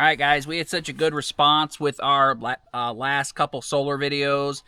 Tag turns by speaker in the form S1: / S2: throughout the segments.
S1: Alright guys, we had such a good response with our last couple solar videos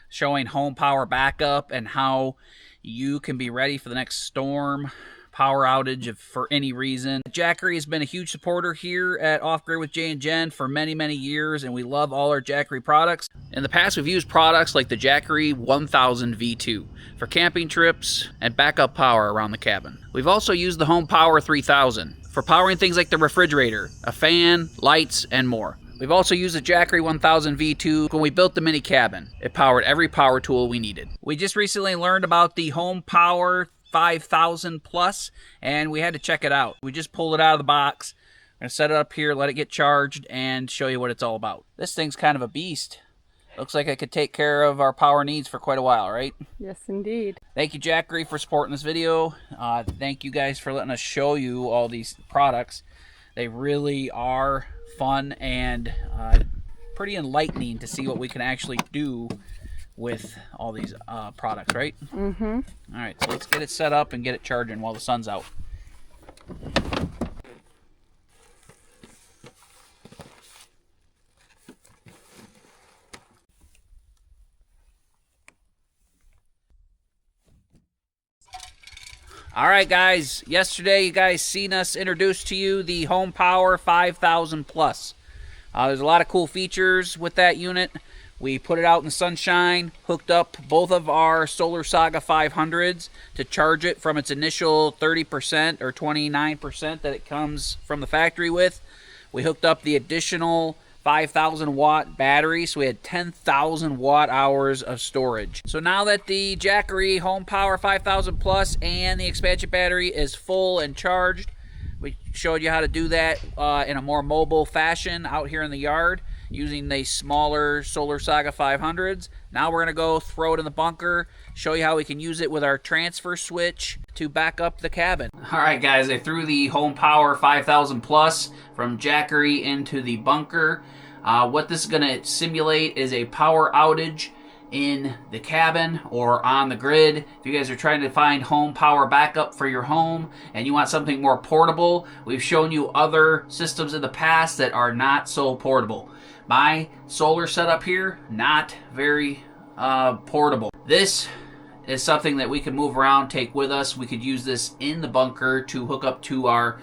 S1: showing home power backup and how you can be ready for the next storm, power outage if for any reason. Jackery has been a huge supporter here at Off Grid with Jay and Jen for many years, and we love all our Jackery products. In the past, we've used products like the Jackery 1000 V2 for camping trips and backup power around the cabin. We've also used the HomePower 3000 for powering things like the refrigerator, a fan, lights, and more. We've also used the Jackery 1000 V2 when we built the mini cabin. It powered every power tool we needed. We just recently learned about the HomePower 5000 Plus, and we had to check it out. We just pulled it out of the box. I'm going to set it up here, let it get charged, and show you what it's all about. This thing's kind of a beast. Looks like it could take care of our power needs for quite a while, right?
S2: Yes, indeed.
S1: Thank you, Jackery, for supporting this video. Thank you guys for letting us show you all these products. They really are fun and pretty enlightening to see what we can actually do with all these products, right?
S2: Mm-hmm.
S1: All right, so let's get it set up and get it charging while the sun's out. All right, guys. Yesterday, you guys seen us introduce to you the HomePower 5000 Plus. There's a lot of cool features with that unit. We put it out in the sunshine, hooked up both of our Solar Saga 500s to charge it from its initial 30% or 29% that it comes from the factory with. We hooked up the additional 5,000 watt battery, so we had 10,000 watt hours of storage. So now that the Jackery HomePower 5000 Plus and the expansion battery is full and charged, we showed you how to do that in a more mobile fashion out here in the yard using the smaller Solar Saga 500s. Now we're going to go throw it in the bunker, show you how we can use it with our transfer switch to back up the cabin. Alright guys, I threw the HomePower 5000 Plus from Jackery into the bunker. What this is going to simulate is a power outage in the cabin or on the grid. If you guys are trying to find home power backup for your home and you want something more portable, we've shown you other systems in the past that are not so portable. My solar setup here, not very portable. This is something that we can move around, take with us. We could use this in the bunker to hook up to our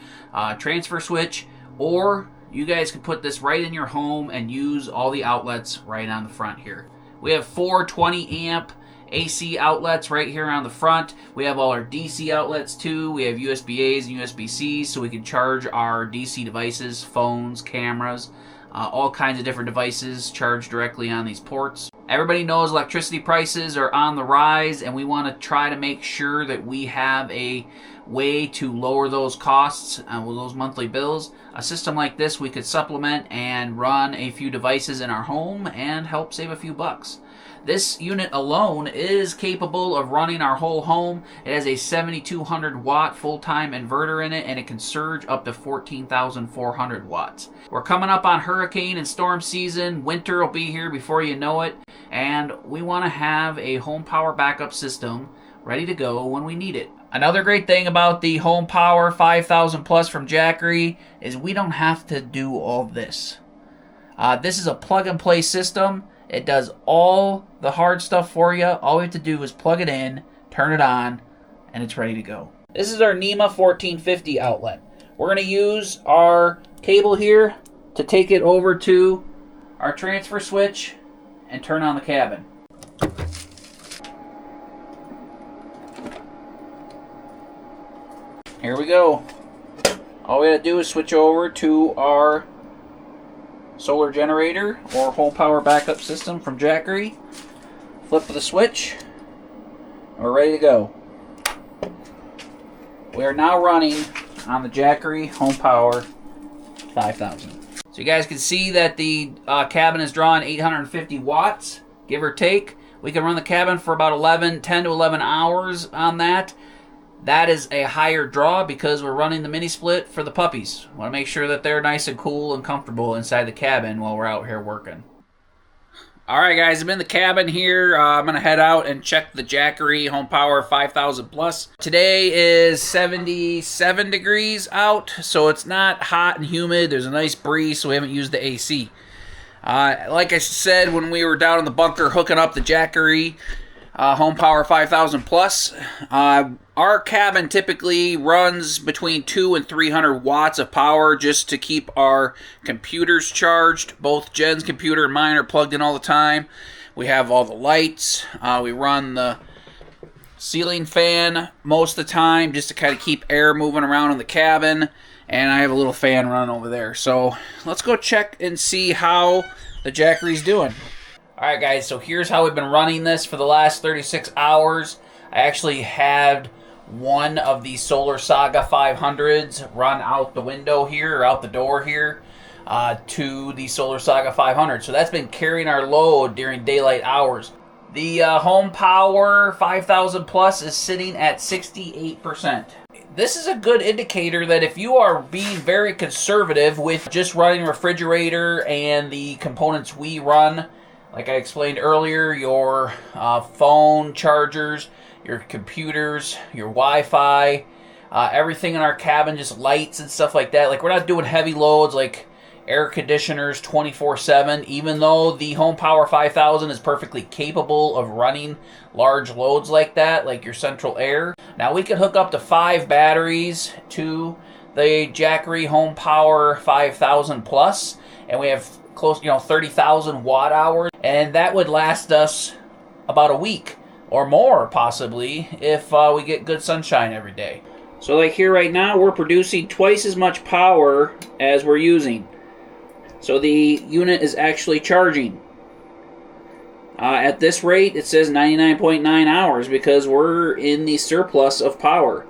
S1: transfer switch, or you guys could put this right in your home and use all the outlets right on the front here. We have 4 20 amp AC outlets right here on the front. We have all our DC outlets too. We have USB-A's and USB-C's so we can charge our DC devices, phones, cameras, all kinds of different devices charged directly on these ports. Everybody knows electricity prices are on the rise, and we want to try to make sure that we have a way to lower those costs with those monthly bills. A system like this we could supplement and run a few devices in our home and help save a few bucks. This unit alone is capable of running our whole home. It has a 7200 watt full-time inverter in it, and it can surge up to 14,400 watts. We're coming up on hurricane and storm season. Winter will be here before you know it, and we want to have a home power backup system ready to go when we need it. Another great thing about the HomePower 5000 Plus from Jackery is we don't have to do all this. This is a plug-and-play system. It does all the hard stuff for you. All we have to do is plug it in, turn it on, and it's ready to go. This is our NEMA 1450 outlet. We're going to use our cable here to take it over to our transfer switch and turn on the cabin. Here we go. All we have to do is switch over to our solar generator or home power backup system from Jackery. Flip the switch. We're ready to go. We are now running on the Jackery HomePower 5000. So you guys can see that the cabin is drawing 850 watts, give or take. We can run the cabin for about 10 to 11 hours on that. That is a higher draw because we're running the mini split for the puppies. Want to make sure that they're nice and cool and comfortable inside the cabin while we're out here working. Alright guys, I'm in the cabin here. I'm going to head out and check the Jackery HomePower 5000 Plus. Today is 77 degrees out, so it's not hot and humid. There's a nice breeze, so we haven't used the AC. Like I said when we were down in the bunker hooking up the Jackery HomePower 5000 Plus, our cabin typically runs between 200 and 300 watts of power just to keep our computers charged. Both Jen's computer and mine are plugged in all the time. We have all the lights. We run the ceiling fan most of the time just to kind of keep air moving around in the cabin. And I have a little fan running over there. So let's go check and see how the Jackery's doing. Alright guys, so here's how we've been running this for the last 36 hours. I actually had one of these Solar Saga 500s run out the window here, or out the door here, to the Solar Saga 500. So that's been carrying our load during daylight hours. The HomePower 5000 Plus is sitting at 68%. This is a good indicator that if you are being very conservative with just running refrigerator and the components we run, like I explained earlier, your phone chargers, your computers, your Wi-Fi, everything in our cabin, just lights and stuff like that. Like, we're not doing heavy loads like air conditioners 24/7, even though the HomePower 5000 is perfectly capable of running large loads like that, like your central air. Now, we can hook up to 5 batteries to the Jackery HomePower 5000 Plus, and we have close, 30,000 watt hours, and that would last us about a week or more, possibly, if we get good sunshine every day. So like here right now, we're producing twice as much power as we're using. So the unit is actually charging. At this rate, it says 99.9 hours because we're in the surplus of power.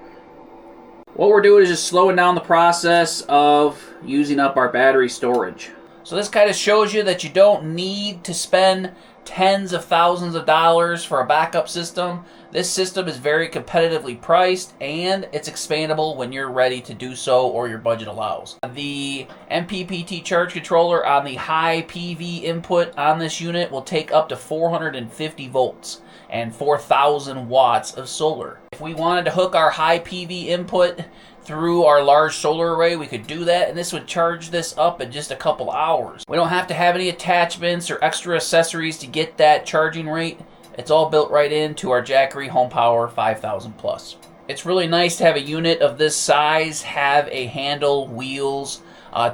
S1: What we're doing is just slowing down the process of using up our battery storage. So this kind of shows you that you don't need to spend tens of thousands of dollars for a backup system. This system is very competitively priced, and it's expandable when you're ready to do so or your budget allows. The MPPT charge controller on the high PV input on this unit will take up to 450 volts and 4,000 watts of solar. If we wanted to hook our high PV input through our large solar array, we could do that, and this would charge this up in just a couple hours. We don't have to have any attachments or extra accessories to get that charging rate. It's all built right into our Jackery HomePower 5000 Plus. It's really nice to have a unit of this size have a handle, wheels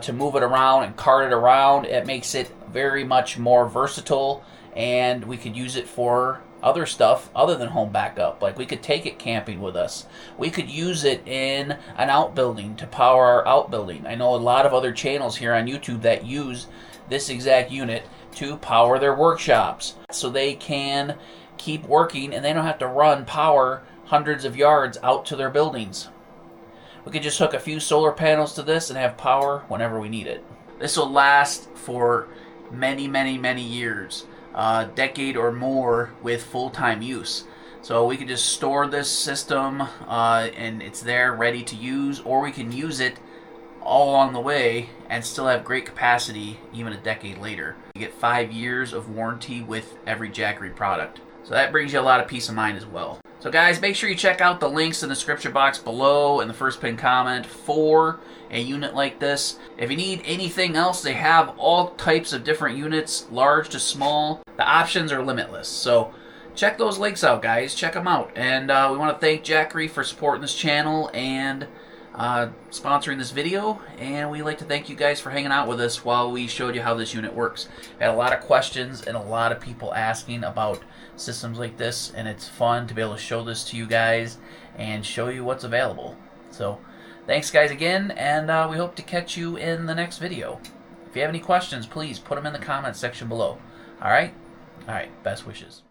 S1: to move it around and cart it around. It makes it very much more versatile, and we could use it for other stuff other than home backup. Like, we could take it camping with us. We could use it in an outbuilding to power our outbuilding. I know a lot of other channels here on YouTube that use this exact unit to power their workshops, so they can keep working and they don't have to run power hundreds of yards out to their buildings. We could just hook a few solar panels to this and have power whenever we need it. This will last for many, many, many years. Decade or more with full-time use. So we can just store this system and it's there ready to use, or we can use it all along the way and still have great capacity even a decade later. You get 5 years of warranty with every Jackery product. So that brings you a lot of peace of mind as well. So guys, make sure you check out the links in the description box below and the first pinned comment for a unit like this. If you need anything else, they have all types of different units, large to small. The options are limitless. So check those links out, guys. Check them out. And we want to thank Jackery for supporting this channel and sponsoring this video. And we'd like to thank you guys for hanging out with us while we showed you how this unit works. We had a lot of questions and a lot of people asking about systems like this, and it's fun to be able to show this to you guys and show you what's available. So thanks guys again, and we hope to catch you in the next video. If you have any questions, please put them in the comments section below. Alright, best wishes.